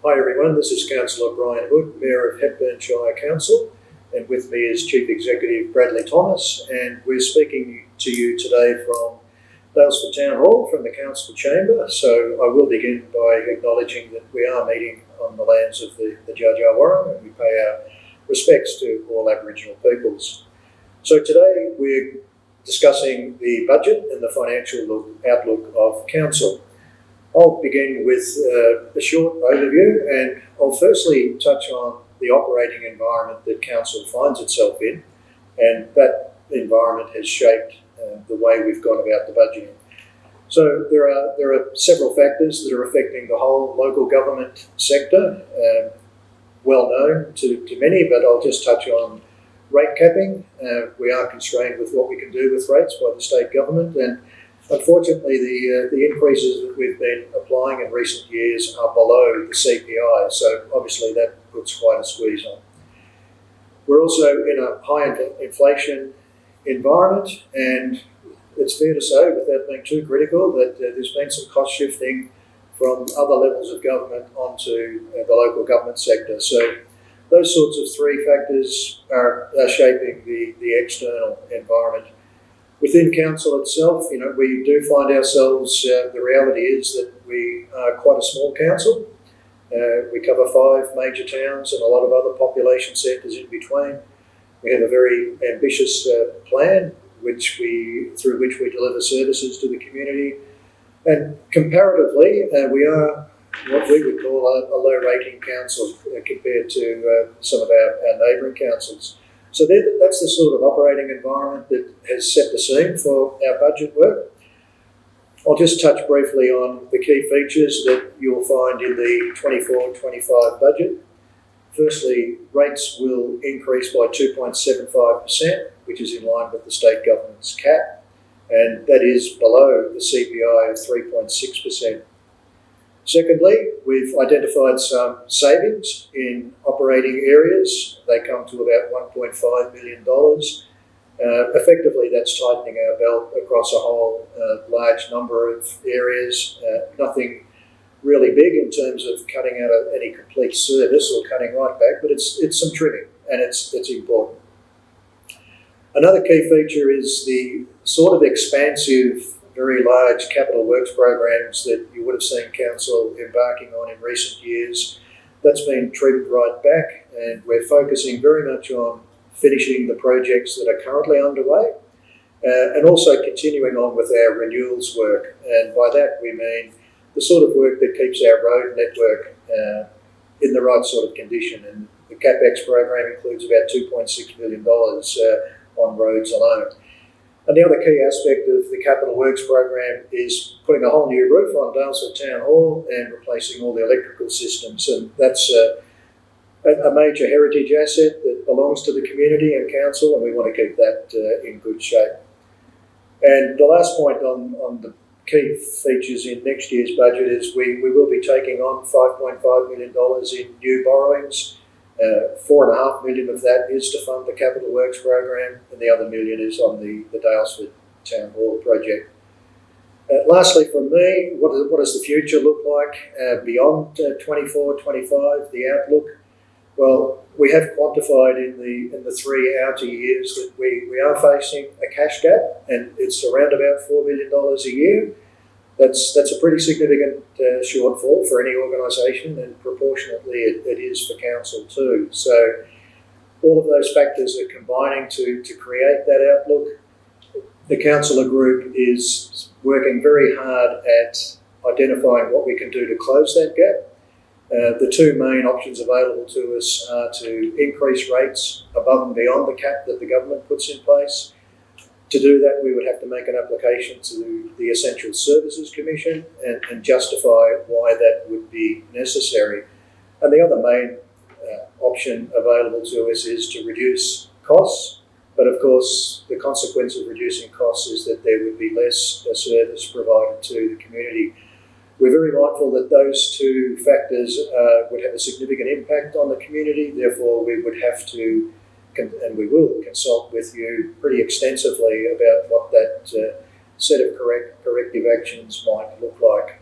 Hi everyone, this is Councillor Brian Hood, Mayor of Hepburn Shire Council, and with me is Chief Executive Bradley Thomas, and we're speaking to you today from Daylesford Town Hall, from the Council Chamber. So I will begin by acknowledging that we are meeting on the lands of the Dja Dja Wurrung, and we pay our respects to all Aboriginal peoples. So today we're discussing the budget and the financial outlook of Council. I'll begin with a short overview, and I'll firstly touch on the operating environment that Council finds itself in, and that environment has shaped the way we've gone about the budgeting. So there are several factors that are affecting the whole local government sector, well known to many, but I'll just touch on rate capping. We are constrained with what we can do with rates by the state government, and unfortunately, the increases that we've been applying in recent years are below the CPI, so obviously that puts quite a squeeze on. We're also in a high inflation environment, and it's fair to say, without being too critical, that there's been some cost shifting from other levels of government onto the local government sector. So those sorts of three factors are shaping the external environment. Within Council itself, we do find ourselves, the reality is that we are quite a small council. We cover 5 major towns and a lot of other population centres in between. We have a very ambitious plan through which we deliver services to the community. And comparatively, we are what we would call a low rating council compared to some of our neighbouring councils. So that's the sort of operating environment that has set the scene for our budget work. I'll just touch briefly on the key features that you'll find in the 24-25 budget. Firstly, rates will increase by 2.75%, which is in line with the state government's cap, and that is below the CPI of 3.6%. Secondly, we've identified some savings in operating areas. They come to about $1.5 million. Effectively, that's tightening our belt across a whole large number of areas. Nothing really big in terms of cutting out any complete service or cutting right back, but it's some trimming, and it's important. Another key feature is the sort of expansive, very large capital works programs that you would have seen Council embarking on in recent years. That's been trimmed right back, and we're focusing very much on finishing the projects that are currently underway, and also continuing on with our renewals work. And by that we mean the sort of work that keeps our road network in the right sort of condition. And the CapEx program includes about $2.6 million on roads alone. And the other key aspect of the Capital Works program is putting a whole new roof on Daylesford Town Hall and replacing all the electrical systems. And that's a major heritage asset that belongs to the community and council, and we want to keep that in good shape. And the last point on the key features in next year's budget is we will be taking on $5.5 million in new borrowings. $4.5 million of that is to fund the Capital Works program, and the other $1 million is on the Daylesford Town Hall project. Lastly, from me, what does the future look like beyond 24-25? The outlook. Well, we have quantified in the 3 outer years that we are facing a cash gap, and it's around about $4 million a year. That's a pretty significant shortfall for any organisation, and proportionately it is for Council too. So all of those factors are combining to create that outlook. The Councillor Group is working very hard at identifying what we can do to close that gap. The 2 main options available to us are to increase rates above and beyond the cap that the government puts in place. To do that, we would have to make an application to the Essential Services Commission and justify why that would be necessary. And the other main option available to us is to reduce costs, but of course the consequence of reducing costs is that there would be less service provided to the community. We're very mindful that those 2 factors would have a significant impact on the community, therefore we would have to and we will consult with you pretty extensively about what that set of corrective actions might look like.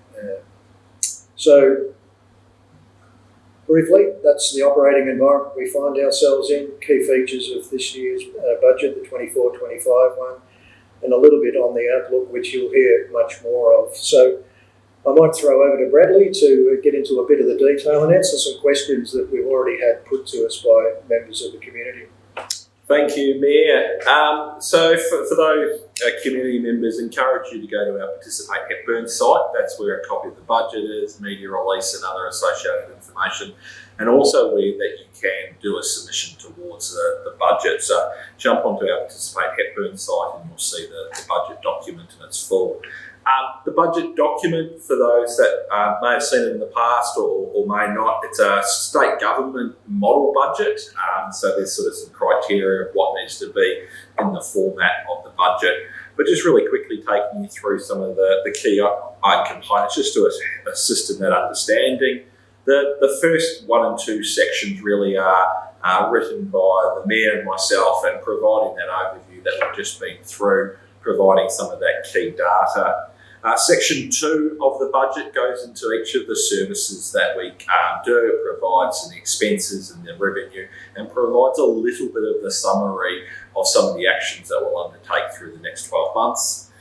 So briefly, that's the operating environment we find ourselves in, key features of this year's budget, the 24-25 one, and a little bit on the outlook, which you'll hear much more of. So I might throw over to Bradley to get into a bit of the detail and answer some questions that we've already had put to us by members of the community. Thank you, Mayor. So for those community members, encourage you to go to our Participate Hepburn site. That's where a copy of the budget is, media release and other associated information, and also where that you can do a submission towards the budget. So jump onto our Participate Hepburn site and you'll see the budget document in its full. The budget document, for those that may have seen it in the past or may not, it's a state government model budget. So there's sort of some criteria of what needs to be in the format of the budget. But just really quickly taking you through some of the key components, just to assist in that understanding. The first 1 and 2 sections really are written by the Mayor and myself, and providing that overview that we've just been through, providing some of that key data. Section 2 of the budget goes into each of the services that we do. It provides the expenses and the revenue, and provides a little bit of the summary of some of the actions that we'll undertake through the next 12 months.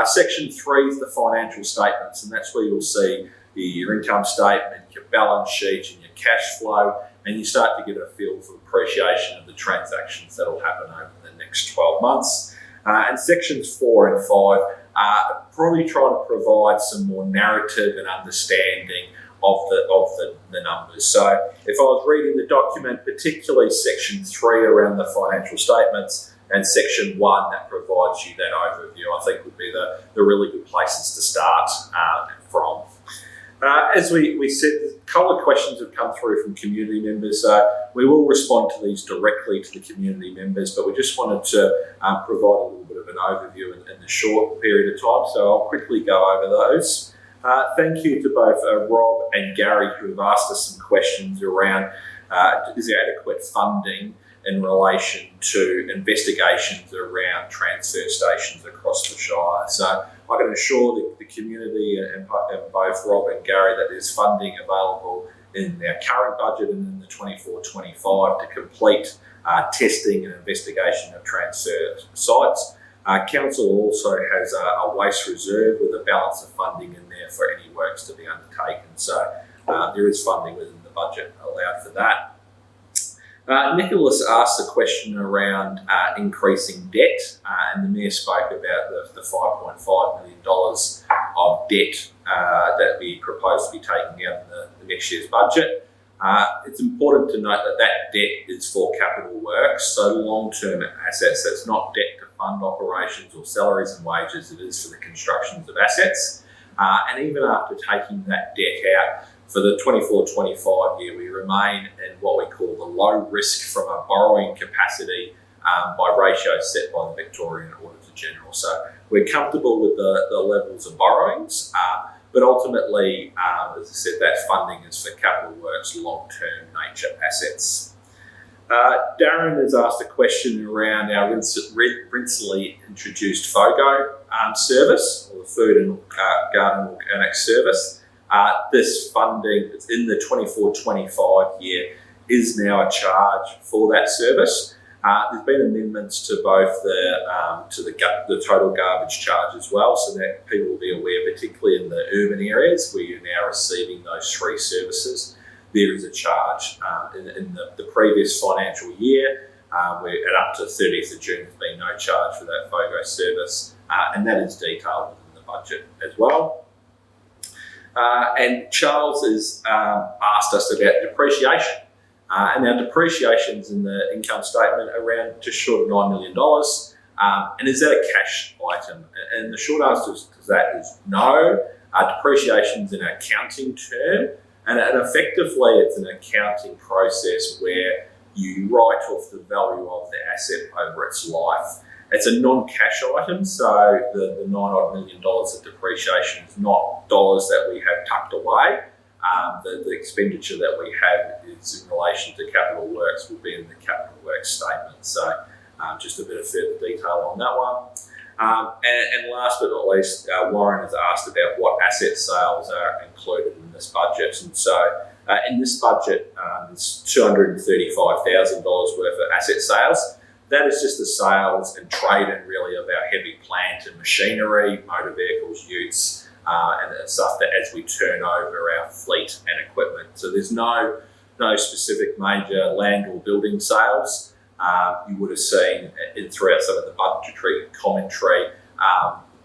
Section 3 is the financial statements, and that's where you'll see your income statement, your balance sheet and your cash flow, and you start to get a feel for appreciation of the transactions that will happen over the next 12 months. And sections 4 and 5 probably trying to provide some more narrative and understanding of the numbers. So if I was reading the document, particularly section 3 around the financial statements and section 1 that provides you that overview, I think would be the really good places to start from. As we said, a couple of questions have come through from community members. We will respond to these directly to the community members, but we just wanted to provide a little bit of an overview in the short period of time, so I'll quickly go over those. Thank you to both Rob and Gary, who have asked us some questions around is there adequate funding in relation to investigations around transfer stations across the Shire. So I can assure the community and both Rob and Gary that there's funding available in our current budget and in the 24-25 to complete testing and investigation of transfer sites. Council also has a waste reserve with a balance of funding in there for any works to be undertaken. So there is funding within the budget allowed for that. Nicholas asked a question around increasing debt, and the Mayor spoke about the $5.5 million of debt that we propose to be taking out in the next year's budget. It's important to note that debt is for capital works, so long-term assets. That's not debt to fund operations or salaries and wages. It is for the constructions of assets. And even after taking that debt out, for the 24-25 year, we remain in what we call the low risk from a borrowing capacity by ratios set by the Victorian Auditor General. So we're comfortable with the levels of borrowings, but ultimately, as I said, that funding is for capital works, long-term nature assets. Darren has asked a question around our recently introduced FOGO service, or the Food and Garden Organic Service. This funding in the 24-25 year is now a charge for that service. There's been amendments to both the total garbage charge as well, so that people will be aware, particularly in the urban areas where you're now receiving those 3 services. There is a charge in the previous financial year, where at up to 30th of June there's been no charge for that FOGO service, and that is detailed within the budget as well. And Charles has asked us about depreciation. And our depreciation's in the income statement around just short of $9 million. And is that a cash item? And the short answer to that is no. Depreciation's an accounting term, and effectively it's an accounting process where you write off the value of the asset over its life. It's a non-cash item, so the $9 million of depreciation is not dollars that we have tucked away. The expenditure that we have is in relation to capital works, will be in the capital works statement. So just a bit of further detail on that one. And last but not least, Warren has asked about what asset sales are included in this budget. And so In this budget, there's $235,000 worth of asset sales. That is just the sales and trading really of our heavy plant and machinery, motor vehicles, utes, and the stuff that as we turn over our fleet and equipment. So there's no specific major land or building sales. You would have seen throughout some of the budgetary commentary,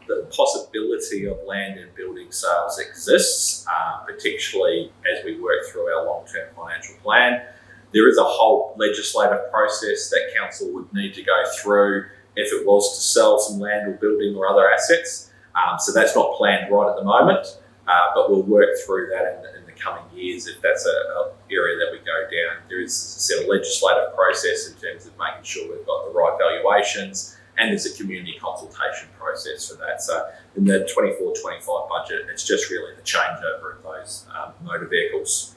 the possibility of land and building sales exists, particularly as we work through our long-term financial plan. There is a whole legislative process that council would need to go through if it was to sell some land or building or other assets. So that's not planned right at the moment, but we'll work through that in the coming years if that's an area that we go down. There is, as I said, a legislative process in terms of making sure we've got the right valuations, and there's a community consultation process for that. So in the 24-25 budget, it's just really the changeover of those motor vehicles.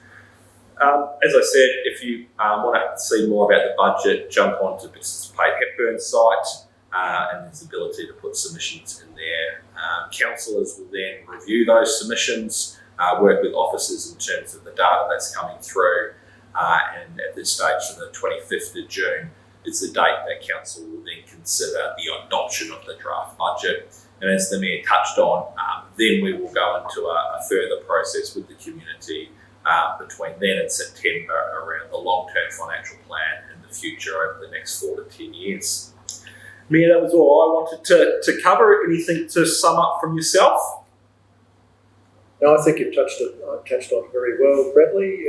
As I said, if you want to see more about the budget, jump onto Participate Hepburn site, and there's the ability to put submissions in there. Councillors will then review those submissions, work with officers in terms of the data that's coming through, and at this stage, for the 25th of June, is the date that council will then consider the adoption of the draft budget. And as the Mayor touched on, then we will go into a further process with the community between then and September around the long-term financial plan and the future over the next 4 to 10 years. Mayor, that was all I wanted to cover. Anything to sum up from yourself? No, I think you've touched on it very well, Bradley.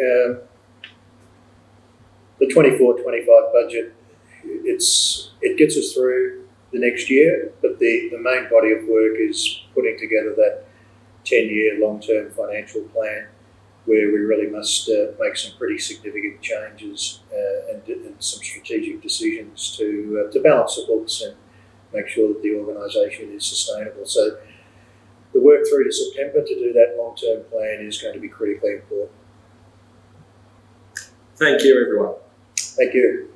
The 24-25 budget, it gets us through the next year, but the main body of work is putting together that 10-year long-term financial plan, where we really must make some pretty significant changes and some strategic decisions to balance the books and make sure that the organisation is sustainable. So the work through to September to do that long-term plan is going to be critically important. Thank you, everyone. Thank you.